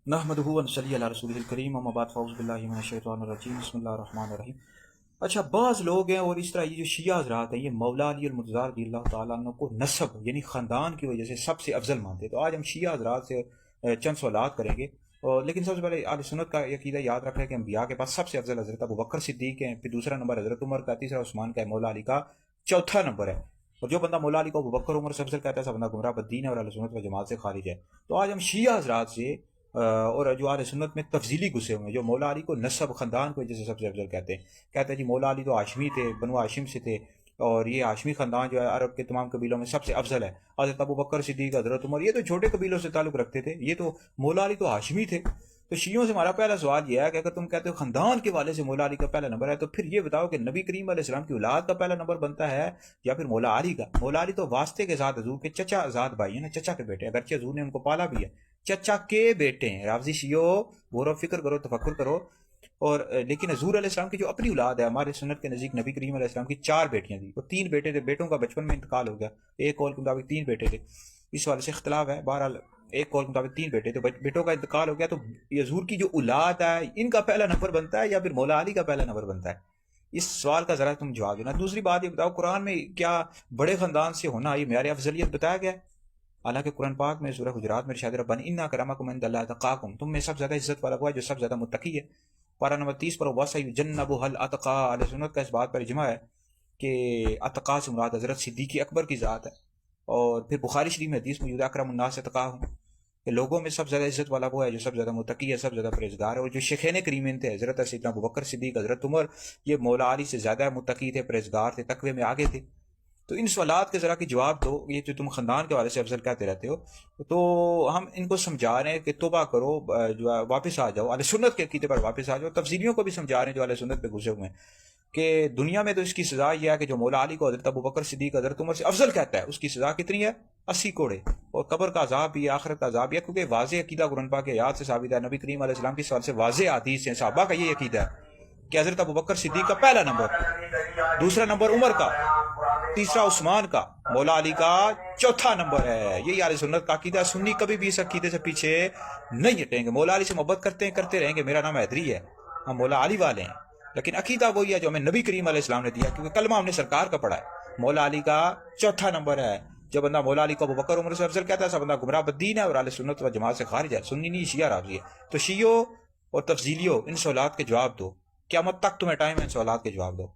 نحمدہ و نصلی علی رسولہ الکریم، اما بعد فاعوذ باللہ من الشیطان الرجیم، بسم اللہ الرحمن الرحیم۔ اچھا، بعض لوگ ہیں اور اس طرح یہ جو شیعہ حضرات ہیں، یہ مولا علی المرتضیٰ رضی اللہ تعالیٰ عنہ کو نسب یعنی خاندان کی وجہ سے سب سے افضل مانتے ہیں۔ تو آج ہم شیعہ حضرات سے چند سوالات کریں گے، اور لیکن سب سے پہلے اہل سنت کا عقیدہ یاد رکھیں کہ انبیاء کے پاس سب سے افضل حضرت ابوبکر صدیق ہیں، پھر دوسرا نمبر حضرت عمر کا، تیسرا عثمان کا ہے، مولا علی کا چوتھا نمبر ہے۔ اور جو بندہ مولا علی کو ابوبکر عمر سے افضل کہتا ہے، سب بندہ گمراہ بدین ہے اور اہل سنت و جماعت سے خارج ہے۔ تو آج ہم شیعہ حضرات سے اور جو اہل سنت میں تفضیلی گھسے ہوئے ہیں، جو مولا علی کو نسب خاندان کو جیسے سب سے افضل کہتے ہیں جی مولا علی تو ہاشمی تھے، بنو ہاشم سے تھے، اور یہ ہاشمی خاندان جو ہے عرب کے تمام قبیلوں میں سب سے افضل ہے۔ حضرت ابوبکر صدیق، حضرت عمر، یہ تو چھوٹے قبیلوں سے تعلق رکھتے تھے، یہ تو مولا علی تو ہاشمی تھے۔ تو شیعوں سے ہمارا پہلا سوال یہ ہے کہ اگر تم کہتے ہو خاندان کے والے سے مولا علی کا پہلا نمبر ہے، تو پھر یہ بتاؤ کہ نبی کریم علیہ السلام کی اولاد کا پہلا نمبر بنتا ہے یا پھر مولا علی کا؟ مولا علی تو واسطے کے ساتھ حضور کے چچا آزاد بھائی ہیں نا، چچا کے بیٹے، اگرچہ حضور نے ان کو پالا بھی ہے، چچا کے بیٹے ہیں۔ رافضی شیعو، غور و فکر کرو، تفکر کرو۔ اور لیکن حضور علیہ السلام کی جو اپنی اولاد ہے، ہمارے سنت کے نزدیک نبی کریم علیہ السلام کی 4 بیٹیاں تھیں، وہ 3 بیٹے تھے، بیٹوں کا بچپن میں انتقال ہو گیا، ایک قول کے مطابق 3 بیٹے تھے، اس والے سے اختلاف ہے، بہرحال ایک قول کے مطابق 3 بیٹے تھے، بیٹوں کا انتقال ہو گیا۔ تو حضور کی جو اولاد ہے، ان کا پہلا نمبر بنتا ہے یا پھر مولا علی کا پہلا نمبر بنتا ہے؟ اس سوال کا ذرا تم جواب دینا۔ دوسری بات یہ بتاؤ، قرآن میں کیا بڑے خاندان سے ہونا یہ معیار افضلیت بتایا گیا ہے؟ حالانکہ قرآن پاک میں سورہ حجرات میں ارشاد ربانی انا کرمکم عند اللہ اتقاکم، تم میں سب زیادہ عزت والا وہ ہے جو سب زیادہ متقی ہے۔ پارہ نمبر 30 پر وَسَيُجَنَّبُهَا الْأَتْقَى، اہل سنت کا اس بات پر اجماع ہے کہ اتقا سے مراد حضرت صدیق اکبر کی ذات ہے۔ اور پھر بخاری شریف میں حدیث موجود ہے اکرم الناس اتقاہم، کہ لوگوں میں سب زیادہ عزت والا وہ ہے جو سب زیادہ متقی ہے، سب زیادہ پرہیزگار ہے۔ اور جو شیخین کریمین تھے، حضرت سیدنا ابوبکر صدیق، حضرت عمر، یہ مولا علی سے زیادہ متقی تھے، پرہیزگار تھے، تقوی میں آگے تھے۔ تو ان سوالات کے ذرا کی جواب دو، یہ جو تم خاندان کے والے سے افضل کہتے رہتے ہو، تو ہم ان کو سمجھا رہے ہیں کہ توبہ کرو، جو ہے واپس آ جاؤ، اہل سنت کے عقیدے پر واپس آ جاؤ۔ تفسیریوں کو بھی سمجھا رہے ہیں جو اہل سنت پہ گھسے ہوئے ہیں کہ دنیا میں تو اس کی سزا یہ ہے کہ جو مولا علی کو حضرت ابوبکر صدیق، حضرت عمر سے افضل کہتا ہے، اس کی سزا کتنی ہے؟ 80 کوڑے، اور قبر کا عذاب بھی ہے، آخرت کا عذاب بھی ہے، کیونکہ واضح عقیدہ قرآن پاک کی آیات سے ثابت ہے، نبی کریم علیہ السلام کی سوال سے واضح حدیث ہیں، صحابہ کا یہ عقیدہ ہے کہ حضرت ابوبکر صدیق کا پہلا نمبر، دوسرا نمبر عمر کا، تیسرا عثمان کا، مولا علی کا چوتھا نمبر ہے۔ یہی اہل سنت کا عقیدہ ہے۔ سنی کبھی بھی اس عقیدے سے پیچھے نہیں ہٹیں گے۔ مولا علی سے محبت کرتے رہیں گے، میرا نام حیدری ہے، ہم مولا علی والے ہیں، لیکن عقیدہ وہی ہے جو ہمیں نبی کریم علیہ السلام نے دیا، کیونکہ کلمہ ہم نے سرکار کا پڑھا ہے۔ مولا علی کا چوتھا نمبر ہے۔ جو بندہ مولا علی کو ابوبکر عمر سے افضل کہتا ہے، سب بندہ گمراہ بدین ہے اور اہل سنت و جماعت سے خارج ہے، سنی نہیں، شیعہ رافضی ہے۔ تو شیعوں اور تفضیلیوں ان سوالات کے جواب دو، قیامت تک تمہیں ٹائم ہے ان سوالات کے جواب دو۔